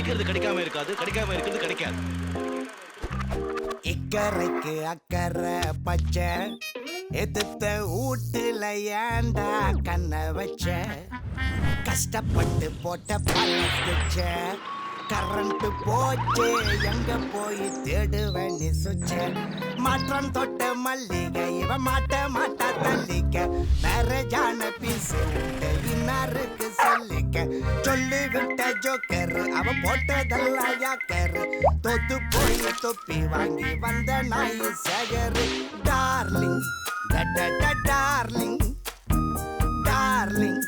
கிடைக்கிறது கிடைக்காம இருக்காது, கிடைக்காம இருக்கிறது கிடைக்காது. இக்கரைக்கு அக்கறை பச்சை எதிர்த்த வீட்டுல ஏண்டா கண்ண வச்ச கஷ்டப்பட்டு போட்ட பழச்ச கரண்ட் போச்சு எங்க போய் தேடுவேன் நீ சுச்ச மாற்றம் தொட்ட மல்லிகை இவ மாட்ட தள்ளிக்க மேரேஜான பீசு இன்னாருக்கு சொல்லிக்க சொல்லி விட்ட ஜோக்கர் அவ போட்டதெல்லாம் யாக்கர் தோத்து போய் தொப்பி வாங்கி வந்த நாய் Sekar darling darling darling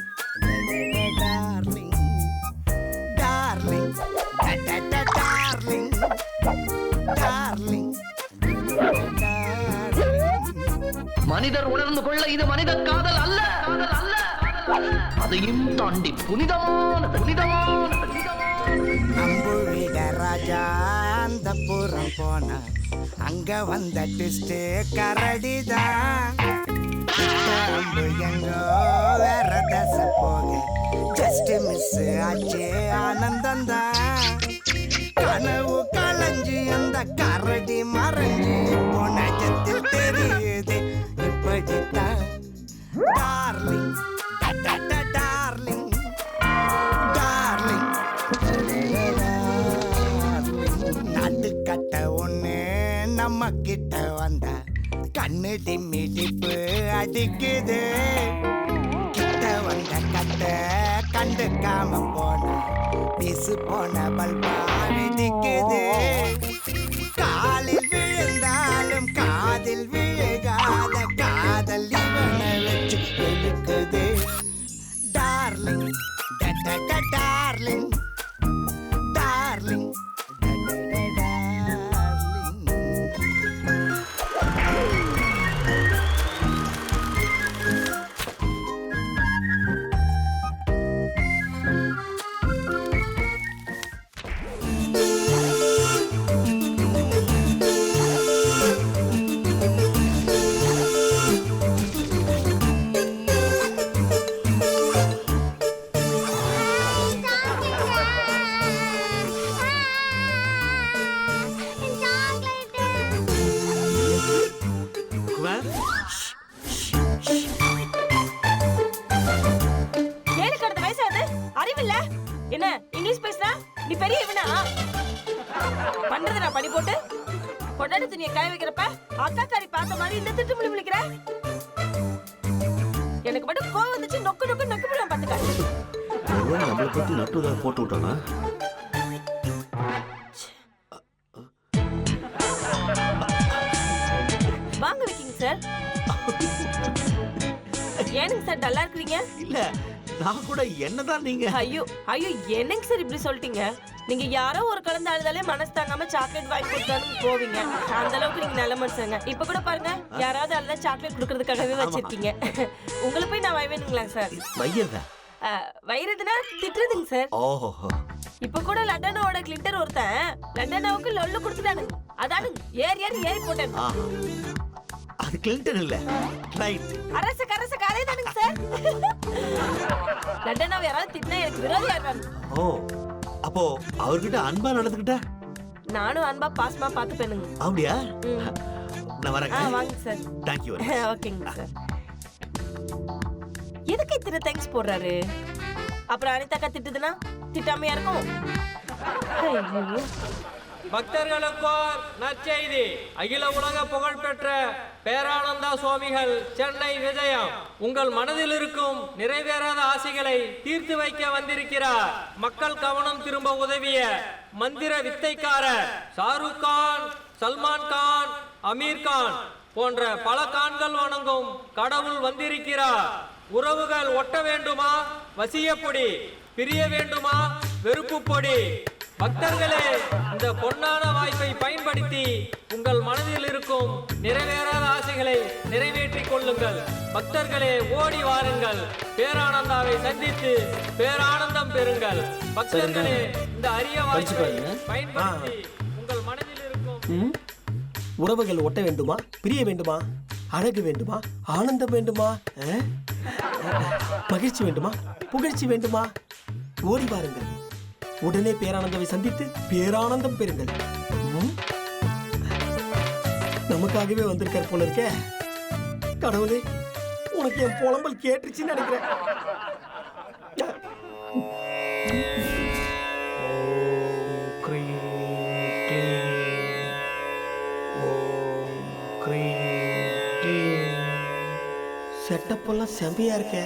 darling darling darling darling மனிதர் உணர்ந்து கொள்ள இது மனித காதல் அல்ல, அதையும் தாண்டி புனிதமான அம்புவிட ராஜா அந்த புறம் போன அங்க வந்த ட்விஸ்ட் கரடிதான் அம்பு எங்கோ வேற தச போக ஜஸ்ட் மிஸ் ஆச்சு ஆனந்தம் தான் கனவு களைஞ்சு அந்த கரடி மறைஞ்சு போனஜத்தில் தெரியுது இப்படித்தான் டார்லிங் டார்லிங் டார்லிங் நாட்டு கட்ட ஒண்ணு நம்ம கிட்ட வந்தா கண்ணு டிம்மி டிப்பு அடிக்குது கிட்ட வந்த கட்ட கண்டுக்காம போன பீசு போன பல்பா வெடிக்குது காலில் விழுந்தாலும் காதில் விழுகாத காதல் இவனை வச்சு எழுக்குது டார்லிங் டார்லிங் டார்லிங் என்ன இங்கிலீஷ் பேசுறா? நீ பெரிய இவனா? பண்றதுனா படி போட்டு கொண்டாடி துணியை காய வைக்கிறப்ப அக்கா காரி பார்த்த மாதிரி இந்த திட்டு முழி முழிக்கிற. எனக்கு மட்டும் கோவம் வந்துச்சு நொக்கு விடாம பாத்துக்க. நம்மளை பத்தி நட்டுதா போட்டு விட்டானா? வாங்க வைக்கிங்க சார். ஏனுங்க சார் டல்லா இருக்கிறீங்க? இல்ல நான் கூட என்னதான் நீங்க. ஐயோ என்னங்க சார் இப்படி சொல்லிட்டீங்க? நீங்க யாரோ ஒரு கலந்து அழுதாலே மனசு தாங்காம சாக்லேட் வாங்கி கொடுத்தாலும் போவீங்க. அந்த அளவுக்கு நீங்க நல்ல மனுஷங்க. இப்ப கூட பாருங்க யாராவது அழுதா சாக்லேட் கொடுக்கறதுக்காகவே வச்சிருக்கீங்க. உங்களை போய் நான் வைவேனுங்களா சார்? வையதா வைரதுனா திட்டுறதுங்க சார். ஓஹோ. இப்ப கூட லண்டனோட கிளின்டர் ஒருத்தன் லண்டனாவுக்கு லொல்லு கொடுத்துட்டானு. அதானு ஏறி போட்டேன். அது கிளின்டன் இல்ல, ரைட். அரச கரை தானுங்க சார். லண்டனாவை யாராவது திட்டினா எனக்கு விரோதியா இருக்காங்க. ஓ, அப்போ அவர்கிட்ட அன்பா நடந்துக்கிட்ட? நானும் அன்பா பாசமா பாத்துப்பேனுங்க. அப்படியா? நான் வரேன். வாங்க சார். Thank you. ஓகேங்க சார். எதுக்கு இத்தனை தேங்க்ஸ் போடுறாரு? அப்புறம் அனிதாக்கா திட்டுதுன்னா திட்டாமையா இருக்கும். பக்தர்களுக்கோ நற்செய்தி. அகில உலக புகழ்பெற்ற பேரானந்தா சுவாமிகள் சென்னை விஜயம் உங்கள் மனதில் இருக்கும் நிறைவேறாத ஆசைகளை தீர்த்து வைக்க வந்திருக்கிறார். மக்கள் கவனம் திரும்ப உதவிய மந்திர வித்தைக்காரர் ஷாருக் கான், சல்மான் கான், அமீர் கான் போன்ற பல கான்கள் வணங்கும் கடவுள் வந்திருக்கிறார். உறவுகள் ஒட்ட வேண்டுமா? வசியப்பொடி. பிரிய வேண்டுமா? வெறுப்பு பொடி. பக்தர்களே, இந்த பொன்னான வாய்ப்பை பயன்படுத்தி உங்கள் மனதில் இருக்கும் நிறைவேறாத ஆசைகளை நிறைவேற்றிக் கொள்ளுங்கள். பக்தர்களே, ஓடி வாருங்கள். பேரானந்தாவை சந்தித்து பேரானந்தம் பெறுங்கள். பக்தர்களே, இந்த அரிய வாய்ப்பை பயன்படுத்தி உங்கள் மனதில் இருக்கும் உறவுகள் ஒட்ட வேண்டுமா? பிரிய வேண்டுமா? அழகு வேண்டுமா? ஆனந்தம் வேண்டுமா? மகிழ்ச்சி வேண்டுமா? புகழ்ச்சி வேண்டுமா? ஓடி வாருங்கள். உடனே பேரானந்தாவை சந்தித்து பேரானந்தம் பெறுங்கள். ம்? நமக்காகவே வந்திருக்கார் போல இருக்க. கடவுளே, உனக்கு என் புலம்பல் கேட்டுச்சுன்னு நினைக்கிறேன். செட்டப் எல்லாம் செம்மையா இருக்க.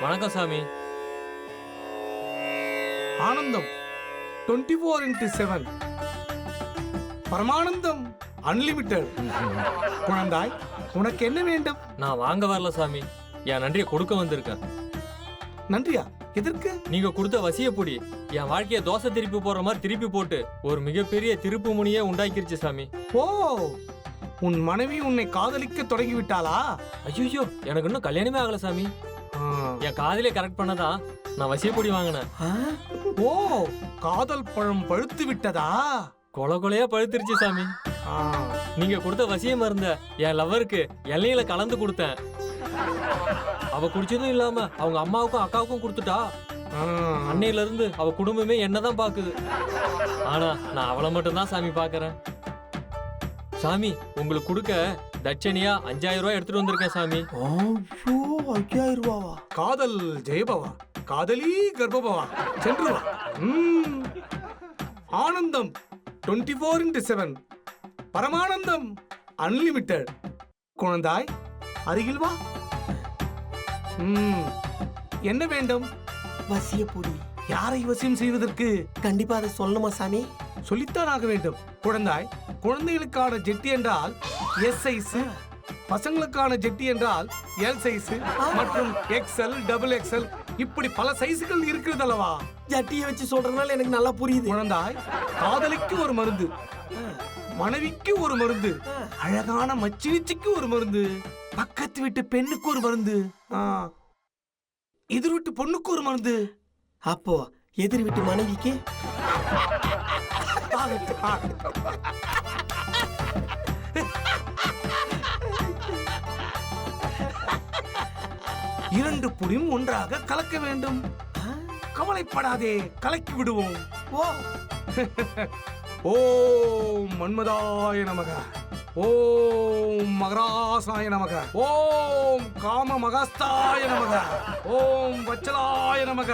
வணக்கம் சாமி. ஆனந்தம் 24x7 பரமானந்தம் அன்லிமிட்டெட். குழந்தாய், உனக்கு என்ன வேண்டும்? நான் வாங்க வரல சாமி, என் நன்றியை கொடுக்க வந்திருக்கேன். நன்றியா? எதற்கு? நீங்க கொடுத்த வசிய பொடி என் வாழ்க்கைய தோசை திருப்பி போடுற மாதிரி திருப்பி போட்டு ஒரு மிகப்பெரிய திருப்பு முனியே உண்டாக்கிருச்சு சாமி. ஓ, உன் மனைவி உன்னை காதலிக்க தொடங்கி விட்டாளா? ஐயோ, எனக்கு இன்னும் கல்யாணமே ஆகல சாமி. ஆ. என் காதலே கரெக்ட் பண்ணதான் நான் வசிய பொடி வாங்கினேன். ஓ, காதல் பழம் பழுத்து விட்டதா? கொலை கொலையா பழுத்துருச்சு சாமி. ஆ. நீங்க கொடுத்த வசிய மருந்த என் லவ்வருக்கு எண்ணெயில கலந்து கொடுத்தேன். அவ குடிச்சதும் இல்லாம அவங்க அம்மாவுக்கும் அக்காவுக்கும் கொடுத்துட்டா. ஆ. அன்னையில இருந்து அவ குடும்பமே என்னதான் பாக்குது. ஆனா நான் அவளை மட்டும் தான் சாமி பாக்குறேன். சாமி, உங்களுக்கு கொடுக்க தட்சணியா 5000 ரூபாய் எடுத்துட்டு வந்திருக்கேன் சாமி. ஐயோ, 5000 ரூபாவா? காதல் ஜெயபவா, காதலி கர்ப்பபவா, சென்று வா. ஆனந்தம் 24x7 பரமானந்தம் அன்லிமிட்டெட். குழந்தாய், அருகில் வா. என்ன வேண்டும்? வசிய பொடி. யாரை வசியம் செய்வதற்கு? கண்டிப்பா அதை சொல்லணுமா சாமி? சொல்லித்தான் ஆக வேண்டும். குழந்தாய், குழந்தைகளுக்கான ஜெட்டி என்றால் எஸ் சைஸ், பசங்களுக்கான ஜெட்டி என்றால் எல் சைஸ் மற்றும் எக்ஸ்எல், டபுள் எக்ஸ்எல், இப்படி பல சைஸ்கள் இருக்கிறது அல்லவா? ஜட்டியை வச்சு சொல்றதுனால எனக்கு நல்லா புரியுது. குழந்தாய், காதலிக்கு ஒரு மருந்து, மனைவிக்கு ஒரு மருந்து, அழகான மச்சினிச்சிக்கு ஒரு மருந்து, பக்கத்து வீட்டு பெண்ணுக்கு ஒரு மருந்து, எதிர் வீட்டு பொண்ணுக்கு ஒரு மருந்து. அப்போ எதிர் வீட்டு மனைவிக்கு இரண்டு பொடியும் ஒன்றாக கலக்க வேண்டும். கவலைப்படாதே, கலக்கி விடுவோம். ஓ, ஓம் மன்மதாய நமக, ஓம் மகராசாய நமக, ஓம் காம மகஸ்தாய நமக, ஓம் வச்சலாய நமக.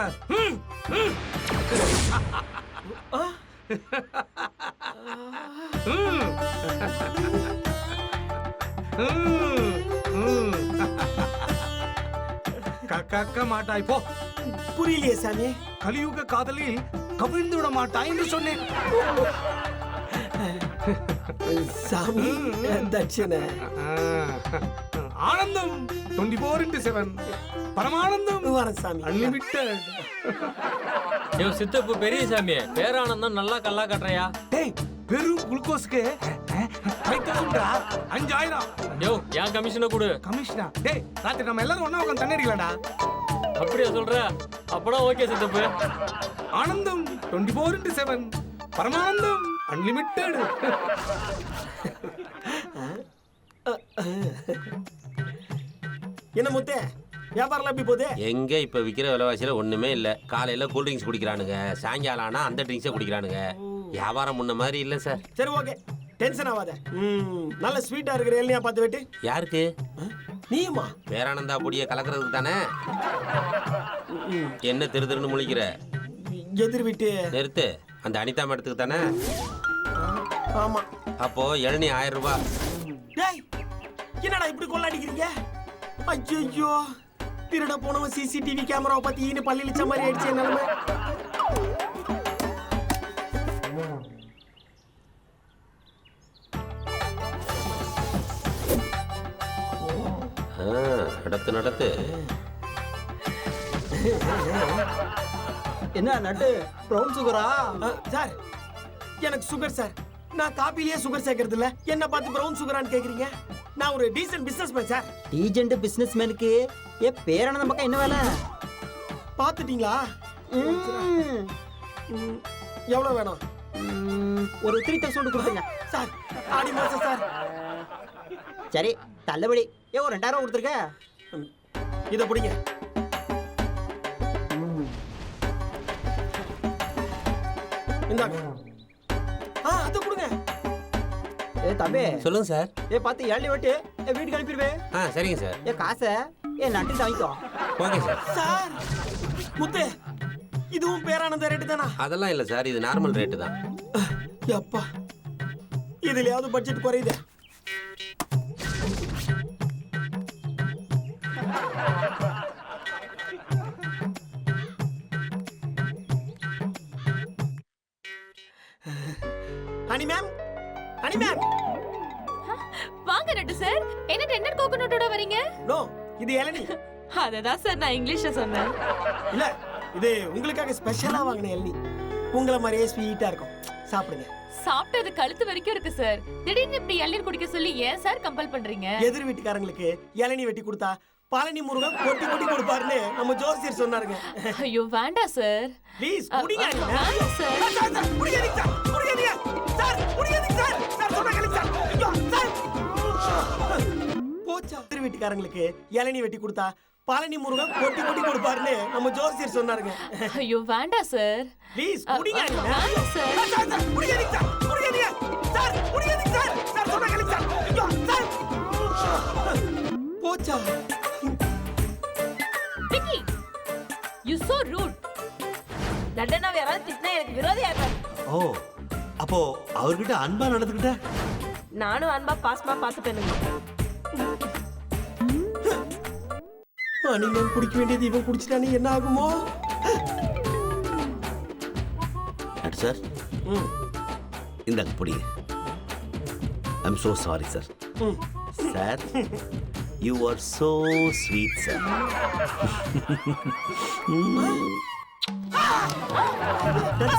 கக்க மாட்டாய் போ. புரியலையே சாமி. கலியுக காதலில் கவிழ்ந்து விட மாட்டாய் என்று சொன்னேன். சாமி, தட்சணை. ஆனந்தம் 24x7 பரமானந்தம் வரேன் சாமி. அன்லிமிட்டெட். யோ சித்தப்பு பெரிய சாமி, பேரானந்தம் நல்லா கல்லா கட்டுறையா? டேய், வெறும் குளுக்கோஸ்க்கு 5000 5000. யோ, என் கமிஷனை கொடு. கமிஷனா? டேய், ராத்திரி நம்ம எல்லாரும் ஒண்ணா உட்கார்ந்து தண்ணி அடிக்கலாம்டா. அப்படியா சொல்ற? அப்படா ஓகே சித்தப்பு. ஆனந்தம் 24x7 பரமானந்தம் அன்லிமிட்டெட். என்ன முத்தே, வியாபாரம் எப்படி போகுது? எங்க இப்ப விக்கிற விலைவாசியில ஒண்ணுமே இல்ல. காலையில கூல் ட்ரிங்க்ஸ் குடிக்கிறானுங்க, சாயங்காலம் ஆனா அந்த ட்ரிங்க்ஸை குடிக்கிறானுங்க. வியாபாரம் முன்ன மாதிரி இல்ல சார். சரி, ஓகே, டென்ஷன் ஆகாத. நல்ல ஸ்வீட்டா இருக்கிற எல்லையா பார்த்து வெட்டு. யாருக்கு? நீயுமா? பேரானந்தா பொடியை கலக்கிறதுக்கு தானே. என்ன திரு திருன்னு முழிக்கிற? எதிர் வீட்டு. நிறுத்து, அந்த அனிதா மேடத்துக்கு தானே. ஆமா. அப்போ இளநீ 1000 ரூபாய். டேய், என்னடா இப்படி கொள்ளாடிக்கிறீங்க? ஐயோ, திருட போனவன் சிசிடிவி கேமராவை பத்தி பள்ளியிலிச்ச மாதிரி ஆயிடுச்சு நிலைமை. நடத்து நடத்து. என்ன நட்டு, ப்ரௌன் சுகரா? சார், எனக்கு சுகர் சார். நான் காப்பிலேயே சுகர் சேர்க்கறது இல்ல. என்ன பார்த்து ப்ரௌன் சுகரான்னு கேக்குறீங்க? நான் ஒரு டீசன்ட் பிசினஸ்மேன் சார். டீசன்ட் பிசினஸ்மேனுக்கு ஏ பேரானந்த பக்கம் என்ன வேலை? பாத்துட்டீங்களா? எவ்வளவு வேணும்? ஒரு 3000 கொடுத்துருங்க. சார் ஆடி மாசம் சார். சரி தள்ளுபடி. ஒரு 2000 கொடுத்துருக்க. இதை பிடிங்க. இந்தாங்க. அது கொடுங்க. தம்பி சொல்லுங்க சார். பார்த்து ஏழி வெட்டு வீட்டுக்கு அனுப்பிடுவேன். சரிங்க சார். காசை நட்டு வாங்கிக்கோ. Okay sir. சார் முத்து இதுவும் பேரானந்த ரேட்டு தானா? அதெல்லாம் இல்லை சார், இது நார்மல் ரேட்டு தான். அப்பா இதுலயாவது பட்ஜெட் குறையுது. Honey ma'am, honey ma'am. வாங்க நட்டு சார். என்ன டெண்டர் கோகனட்டோட வரீங்க? நோ, இது இளநீ. அததான் சார் நான் இங்கிலீஷ்ல சொன்னேன். இல்ல, இது உங்களுக்காக ஸ்பெஷலா வாங்கின இளநீ. உங்களை மாதிரியே ஸ்வீட்டா இருக்கும். சாப்பிடுங்க. சாப்பிட்டது கழுத்து வரைக்கும் இருக்கு சார். திடீர்னு இப்படி இளநீர் குடிக்க சொல்லி ஏன் சார் கம்பல் பண்றீங்க? எதிர் வீட்டுக்காரங்களுக்கு இளநீ வெட்டி கொடுத்தா பழனி முருகன் கொட்டி கொட்டி கொடுப்பாருன்னு நம்ம ஜோசியர் சொன்னாருங்க. ஐயோ வேண்டாம் சார். ப்ளீஸ் குடிங்க. வேண்டாம் சார். சார் குடிக்காதீங்க சார். குடிக்காதீங்க சார். குடிக்காதீங்க சார். சார் சொன்னா கேளுங்க சார். ஐயோ சார். போச்சா. எதிர் வீட்டுக்காரங்களுக்கு இளநீ வெட்டி கொடுத்தா பழனி முருகன் கொட்டி கொட்டி கொடுப்பாருன்னு நம்ம ஜோசியர் சொன்னாருங்க. ஐயோ வேண்டாம் சார். ப்ளீஸ் குடிங்க. வேண்டாம் சார். சார் குடிக்காதீங்க சார். குடிக்காதீங்க சார். குடிக்காதீங்க சார். சார் சொன்னா கேளுங்க சார். ஐயோ சார். போச்சா. Vicky you so rude. லண்டனா யாராவது திட்டினா எனக்கு விரோதியா இருக்காரு. ஓ, அப்போ அவர்கிட்ட அன்பா நடந்துக்கிட்ட? நானும் அன்பா பாஸ்மா பார்த்துட்டேனுங்க. அனிமன் குடிக்க வேண்டியது இவன் குடிச்சிட்டானே என்ன ஆகுமோ? நட்டு சார், இந்தாங்க பிடிங்க. I'm so sorry sir. Sir, you are so sweet sir.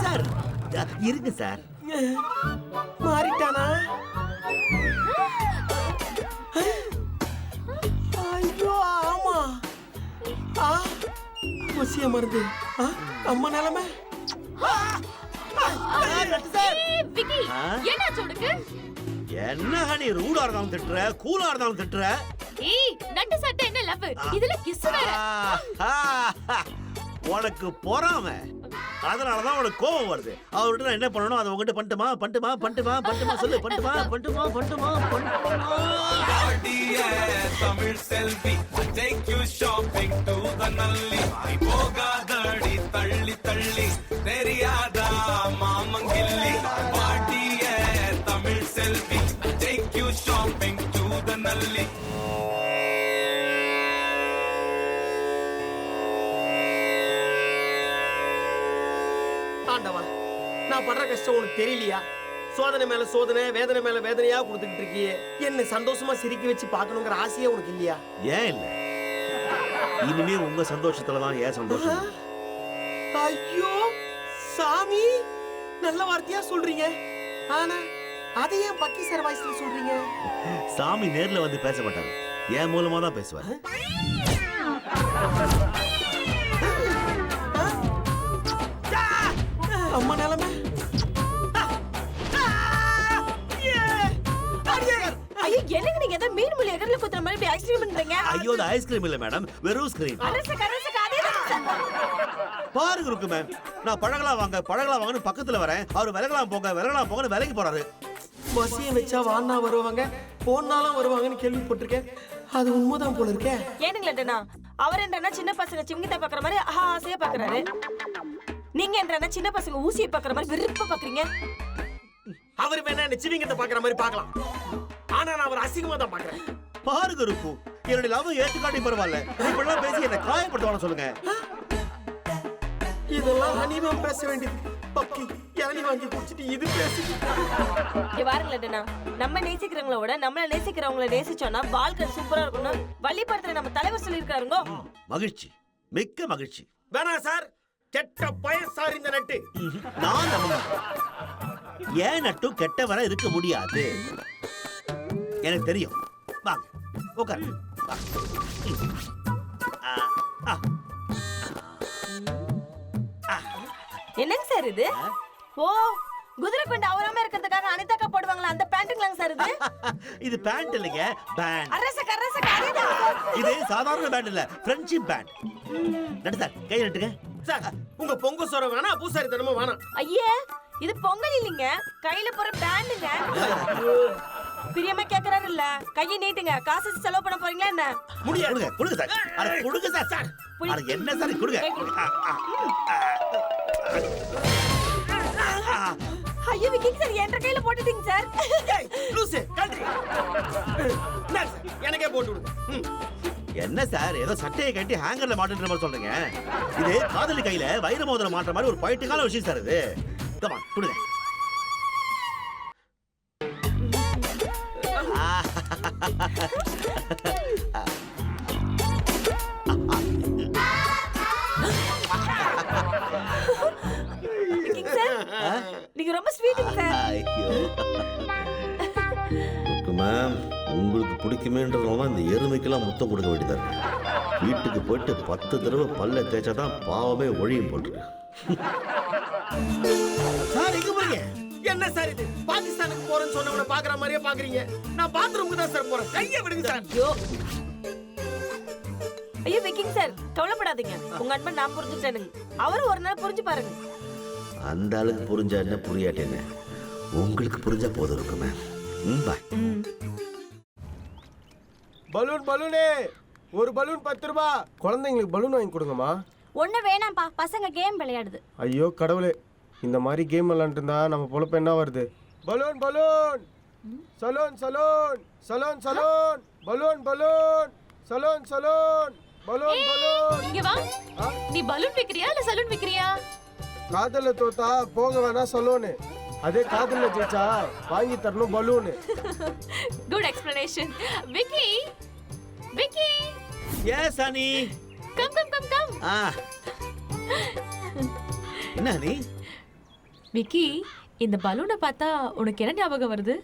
Sir இருங்க சார். மாறிட்டானா? ஐயோ ஆமா. வசிய மருந்து. அம்மா நிலைமை. விக்கி என்னாச்சு உனக்கு? என்ன ஹனி, ரூடா இருந்தாலும் திட்டுற, கூலா இருந்தாலும் திட்டுற. ஏய் நட்டு சட்டை என்ன லவ்? இதுல கிஸ் வேற. உனக்கு பொறாம, அதனாலதான் உனக்கு கோபம் வருது. அவர்கிட்ட நான் என்ன பண்ணணும், அதை உங்ககிட்ட பண்ணட்டுமா பண்ணட்டுமா பண்ணட்டுமா பண்ணட்டுமா சொல்லு. பண்ணட்டுமா பண்ணட்டுமா பண்ணட்டுமா பண்ணட்டுமா. தமிழ் செல்வி take you shopping to the நல்லி போகாதடி தள்ளி தள்ளி தெரியாதா மாமங்கில்லி பாட்டிய தமிழ் செல்வி take you shopping to the நல்லி. ஆண்டவா, நான் படுற கஷ்டம் உனக்கு தெரியலையா? சோதனை மேல சோதனை, வேதனை மேல வேதனையா கொடுத்துக்கிட்டு இருக்கியே. என்ன சந்தோஷமா சிரிக்க வச்சு பார்க்கணுங்கிற ஆசையே உனக்கு இல்லையா? ஏன் இல்ல, இனிமே உங்க சந்தோஷத்துலதான் ஏன் சந்தோஷம். ஐயோ சாமி, நல்ல வார்த்தையா சொல்றீங்க. ஆனா அதை ஏன் பக்கி சார் வாய்ஸ்ல சொல்றீங்க? சாமி நேர்ல வந்து பேச மாட்டாரு, என் மூலமா தான் பேசுவார். அம்மா நிலைமை. ஐயோ என்னங்க நீங்க ஏதோ மீன் முள்ளி எகர்ல குத்துற மாதிரி இப்படி ஐஸ்கிரீம் பண்றீங்க? ஐயோ, அது ஐஸ்கிரீம் இல்ல மேடம், வெறும் ஸ்கிரீம். அரசு அதே தான். பாருங்க இருக்கு மேம், நான் பழகலாம் வாங்கன்னு பக்கத்துல வரேன். அவர் விலகலாம் போங்கன்னு விலைக்கு போறாரு. பசியை வச்சா வான்னா வருவாங்க, போனாலும் வருவாங்கன்னு கேள்விப்பட்டிருக்கேன். அது உண்மைதான் போல இருக்கே. ஏனுங்களா டனா, அவர் என்றனா சின்ன பசங்க சிங்கிட்ட பாக்குற மாதிரி ஆசையா பாக்குறாரு. நீங்க என்றனா சின்ன பசங்க ஊசியை பாக்குற மாதிரி விருப்ப பாக்குறீங்க. அவர் வேணா என்ன சிவிங்கத்தை பாக்குற மாதிரி பார்க்கலாம், ஆனா நான் அவர் அசிங்கமா தான் பாக்குறேன். பாருங்க இருக்கு, என்னுடைய லவ் ஏத்துக்காட்டி பரவாயில்ல, இப்படிலாம் பேசி என்ன காயப்படுத்தவான சொல்லுங்க. இதெல்லாம் ஹனிமன் பேச வேண்டியது. பக்கி இளநீ வாங்கி குடிச்சிட்டு இது பேசி. இங்க பாருங்களா டனா, நம்ம நேசிக்கிறவங்கள விட நம்மள நேசிக்கிறவங்கள நேசிச்சோம்னா வாழ்க்கை சூப்பரா இருக்கும்னு வள்ளிப்படத்துல நம்ம தலைவர் சொல்லியிருக்காருங்க. மகிழ்ச்சி, மிக்க மகிழ்ச்சி. வேணா சார், கெட்ட பையன் சார் இந்த நட்டு. நான் நம்ப மாட்டேன். ஏன் நட்டும் கெட்டவரை இருக்க முடியாது, எனக்கு தெரியும். வாங்க உட்காரு. என்னங்க சார் இது? ஓ குதிரை கொண்டு அவராம இருக்கிறதுக்காக அனிதாக்கா போடுவாங்களா அந்த பேண்ட்டுங்களாங்க சார் இது? இது பேண்ட் இல்லைங்க, பேண்ட். அரசக்க அதேதான் சார். இது சாதாரண பேண்ட் இல்ல, ஃப்ரெண்ட்ஷிப் பேண்ட். நடு சார், கை நட்டுங்க. சார் உங்க பொங்க சொர வேணா பூசாரி தனமும் வேணாம். ஐயே இது பொங்கல் இல்லைங்க, கையில போற பேண்டுங்க. பிரியமா கேக்குறாரு இல்ல, கையை நீட்டுங்க. காசு செலவு பண்ண போறீங்களா என்ன? முடியாது. கொடுங்க, கொடுங்க சார். அட கொடுங்க சார். சார் அட என்ன சார் கொடுங்க. ஐயோ விக்கிங் சார் என்ற கையில போட்டுட்டீங்க சார். ஏய் லூசு கண்ட்ரி. எனக்கே போட்டு விடுங்க. என்ன சார் ஏதோ சட்டையை கட்டி ஹேங்கர்ல மாட்டுற மாதிரி சொல்றீங்க? இது காதலி கையில வைர மோதிரம் மாட்டுற மாதிரி ஒரு பயிட்டுக்கான விஷயம் சார் இது. கமா கொடுங்க. விக்கிங் சார் நீங்க ரொம்ப ஸ்வீட்டுங்க சார். ஐயோ மேம், உங்களுக்கு பிடிக்குமேன்றதுனால இந்த எருமைக்கெல்லாம் முத்தம் கொடுக்க வேண்டியதா இருக்கு. வீட்டுக்கு போயிட்டு 10 தடவை பல்ல தேய்ச்சாதான் பாவமே ஒழியும் போட்டுருக்கு. சார் எங்க போறீங்க? என்ன சார் இது? பாகிஸ்தானுக்கு போறேன்னு சொன்னவன பாக்குற மாதிரியே பாக்குறீங்க. நான் பாத்ரூமுக்கு தான் சார் போறேன். கையை விடுங்க சார். ஐயோ ஐயோ விக்கிங் சார் கவலைப்படாதீங்க. உங்க அன்பன் நான் புரிஞ்சுட்டேனுங்க. அவரும் ஒரு நாள் புரிஞ்சு பாருங்க. அந்த ஆளுக்கு புரிஞ்சா என்ன புரியாட்டி என்ன, உங்களுக்கு புரிஞ்சா போதும் இருக்கு மேம். பாய். பலூனே ஒரு பலூன் 10 ரூபாய். குழந்தைங்களுக்கு பலூன் வாங்கி கொடுங்கம்மா. ஒண்ணு வேணாம்ப்பா, பசங்க கேம் விளையாடுது. ஐயோ கடவுளே, இந்த மாதிரி கேம் விளையாண்டு இருந்தா நம்ம பொழப்பு என்ன வருது? Balloon balloon saloon saloon saloon saloon balloon balloon saloon saloon balloon balloon. இங்க வா. நீ பலூன் விக்கிறியா இல்ல சலூன் விக்கிறியா? காதல தோத்தா போக வேணா சலூனு, அதே காதல ஜெயிச்சா வாங்கி தரணும் balloon. Good explanation. Vicky Vicky yes honey. Come come come come. என்ன ஹனி? விக்கி இந்த பலூனை பார்த்தா உனக்கு என்ன ஞாபகம் வருது?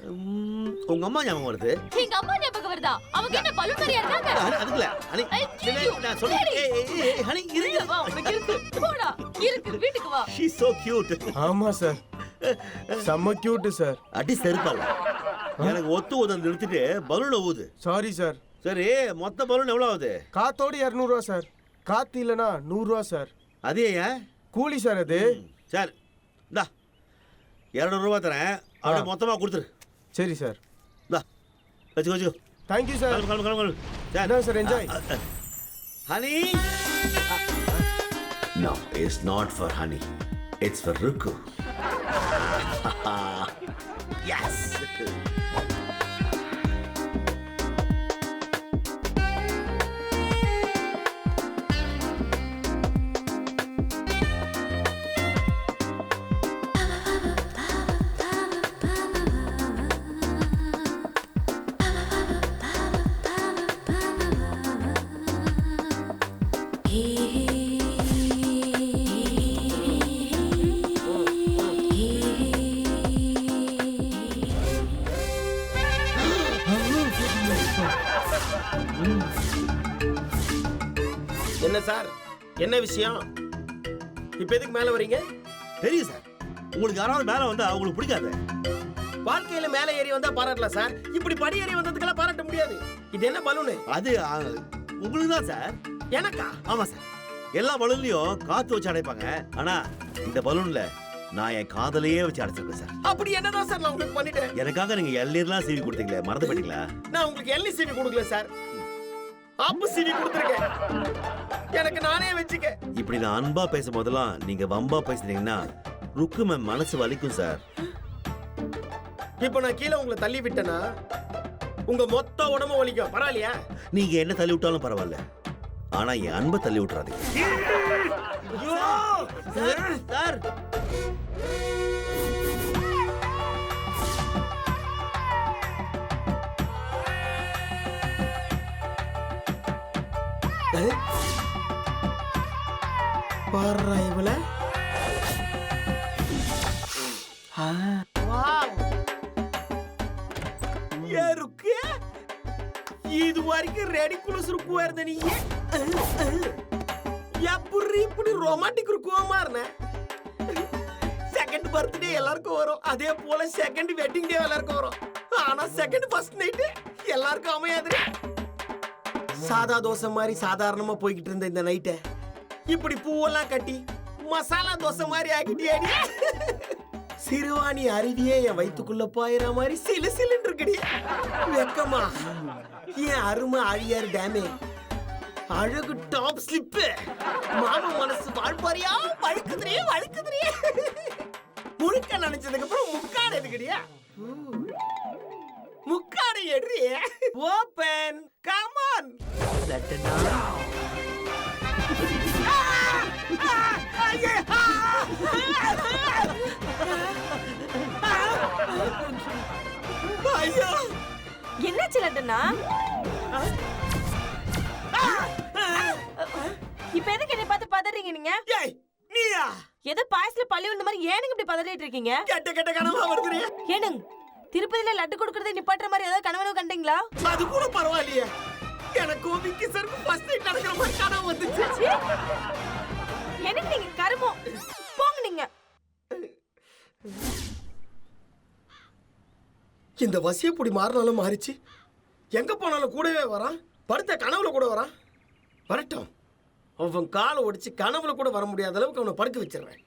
உங்க அம்மா ஞாபகம் வருது. எங்க அம்மா ஞாபகம் வருதா? அவங்க என்ன பலூன் மாதிரியா இருக்காங்க? அதுக்குல ஹனி நான் சொல்றேன். ஏய் ஹனி இருங்க. வா உனக்கு இருக்கு. போடா இருக்கு, வீட்டுக்கு வா. She so cute. ஆமா சார், செம்ம கியூட் சார். அடி செருப்பால எனக்கு ஒத்து ஊத நிறுத்திட்டு பலூனை ஊது. Sorry sir. சரி மொத்த பலூன் எவ்வளவு ஆகுது? காத்தோடு 200 ரூபா சார், காத்து இல்லனா 100 ரூபா சார். அது ஏன் கூலி சார் அது. சார் இந்தா 200 ரூபா தரேன், அப்படியே மொத்தமா கொடுத்துரு. சரி சார். இந்தா வச்சுக்கோ வச்சுக்கோ. Thank you sir. கிளம்பு கிளம்பு கிளம்பு. என்ன sir enjoy. Honey No, it's not for honey. It's for Ruku. Yes. என்ன சார், என்ன விஷயம்? இப்ப எதுக்கு மேல வரீங்க? தெரியும் சார், உங்களுக்கு யாராவது மேல வந்தா உங்களுக்கு பிடிக்காது. வாழ்க்கையில மேல ஏறி வந்தா பாராட்டலாம் சார், இப்படி படி ஏறி வந்ததுக்கெல்லாம் பாராட்ட முடியாது. இது என்ன பலூனு? அது உங்களுக்கு தான் சார். எனக்கா? ஆமா சார், எல்லா பலூன்லயும் காத்து வச்சு அடைப்பாங்க, ஆனா இந்த பலூன்ல நான் என் காதலையே வச்சு அடைச்சிருக்கேன் சார். அப்படி என்னதான் சார் நான் உங்களுக்கு பண்ணிட்டேன்? எனக்காக நீங்க இளநீர்லாம் சீவி கொடுத்தீங்களே, மறந்து போயிட்டீங்களா? நான் உங்களுக்கு எள்ளி சீவி கொடுக்கல சார், ஆப்பு சீவி கொடுத்துருக்கேன். எனக்கு நானே வச்சுக்க. இப்படி நான் அன்பா பேசும் போதெல்லாம் நீங்க வம்பா பேசுனீங்கன்னா ருக்கு மேம் மனசு வலிக்கும் சார். இப்ப நான் கீழே உங்களை தள்ளி விட்டேனா உங்க மொத்த உடம்பு வலிக்கும். பரவாயில்லையா? நீங்க என்ன தள்ளி விட்டாலும் பரவாயில்ல, ஆனா என் அன்பை தள்ளி விட்டுறாதீங்க. சார் பாரு இவள. ருக்கு இது வரைக்கும் ரெடிகுலஸ் ருக்குவா இருந்த நீ எப்படி இப்படி ரொமான்டிக் ருக்குவா மாறின? செகண்ட் பர்த்டே எல்லாருக்கும் வரும், அதே போல செகண்ட் வெட்டிங் டே எல்லாருக்கும் வரும். ஆனா செகண்ட் ஃபர்ஸ்ட் நைட் எல்லாருக்கும் அமையாது. சாதா தோசை மாதிரி சாதாரணமா போய்கிட்டு இருந்த இந்த நைட்டை இப்படி பூவெல்லாம் கட்டி மசாலா தோசை மாதிரி ஆக்கிட்டியாடி. சிறுவாணி அருவியே என் வயிற்றுக்குள்ள பாயிற மாதிரி சிலு சிலுன்னு இருக்குடி. வெக்கமா என் அருமை ஆழியார் டேமே, அழகு டாப் ஸ்லிப்பு, மாமா மனசு வாழ்பாரியா வழுக்குதுறியே வழுக்குதுறியே. முழுக்க நினைச்சதுக்கு அப்புறம் முக்காடு எதுக்கடியா? முக்காடு எடுறி. Open come on. ஐயோ என்னாச்சு லட்டனா? இப்ப எதுக்கு என்ன பார்த்து பதறீங்க நீங்க? ஏய் நீயா? ஏதோ பாயசல பள்ளி விழுந்த மாதிரி ஏனுங்க இப்படி பதறிட்டு இருக்கீங்க? கெட்ட கெட்ட கனவா வருதுறியே. ஏனுங்க திருப்பதியில லட்டு கொடுக்கறதை நிப்பாட்டுற மாதிரி ஏதாவது கனவு கண்டீங்களா? அது கூட பரவாயில்லையே, எனக்கு விக்கி சருக்கு ஃபர்ஸ்ட் நைட் நடக்கிற மாதிரி கனவு வந்துச்சு. எனக்கு நீங்க கருமம் போங்க நீங்க. இந்த வசியப்பொடி மாறினாலும் மாறிச்சு, எங்க போனாலும் கூடவே வரான், படுத்த கனவுல கூட வரான். வரட்டும், அவன் காலை ஒடிச்சு கனவுல கூட வர முடியாத அளவுக்கு அவனை படுக்க வச்சிடுறேன்.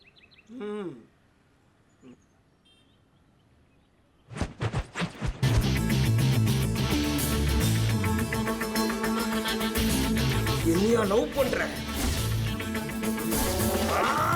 என்னையா லவ் பண்ற? Ah!